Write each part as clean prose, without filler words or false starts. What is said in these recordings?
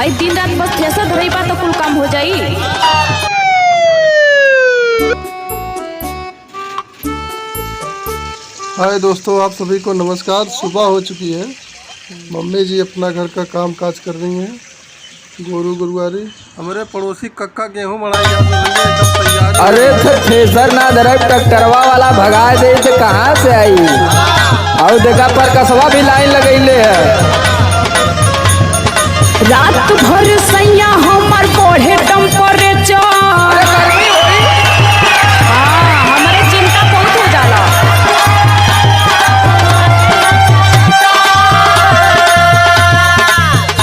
भाई दिन रात बस थ्रेसर धरई बा तो कुल काम हो जाई। हाय दोस्तों, आप सभी को नमस्कार। सुबह हो चुकी है, मम्मी जी अपना घर का काम काज कर रही हैं। गोरू गुरुआरी हमारे पड़ोसी कक्का गेहूं मड़ाई एकदम तैयार। अरे तो थ्रेसर ना धरब ट्रैक्टरवा वाला भगा दे तो कहाँ से आई। और देखा पर कसवा भी लाइन लगैले है। रात भर सैया हमर बढ़े टेम्परेचर। हाँ, हमारे चिंता बहुत हो जाला।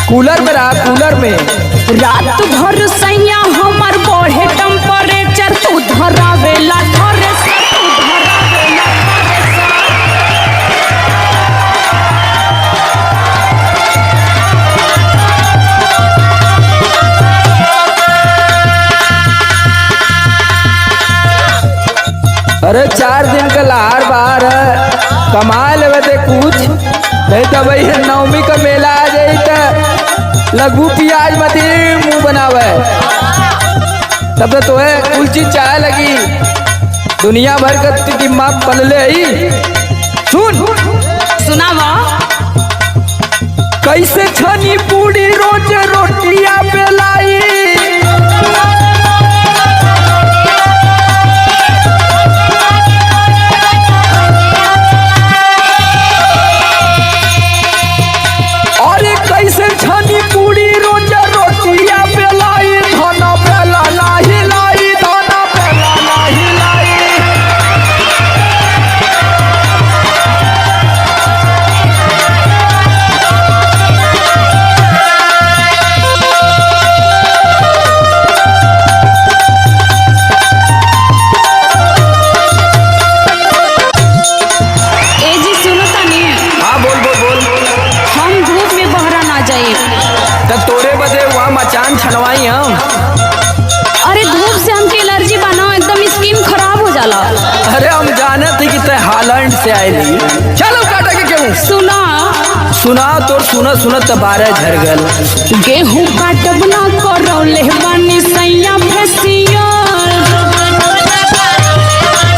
कूलर में रहा, कूलर में। रात भर सैया हमर बढ़े टेम्परेचर। तू धरावेला थ्रेसर, तू धरावेला थ्रेसर। अरे 4 दिन का लहार बाहर है, कमा लेवे ते कुछ नहीं तो भाई नवमी का मेला आ जाई तो लघु प्याज मत मुंह बनावे। तब तो है कुल चीज चाहे लगी। दुनिया भर का दिमाग पलले ही। सुन सुनावा कैसे छनी पूरी रोज रोटियां बेलाई। कैसे छनी पूरी रोज रोटियां बेलाई। धना बेला नाही लाई, धना बेला नाही लाई। ए जी सुनो तनी। हाँ बोल बोल बोल। हम धूप में बहरा ना जाए। तब तोरे बदे वहाँ मचान छनवाई हम। अरे धूप से हमके एलर्जी बना, एकदम स्किन खराब हो जाला। अरे हम जाने थे कि ते हालैंड से आए। चलो काटा के क्यों सुना सुना तो सुनत बारह झर गल। गेहूं काटब ना करौले बानी सैया फेसिया।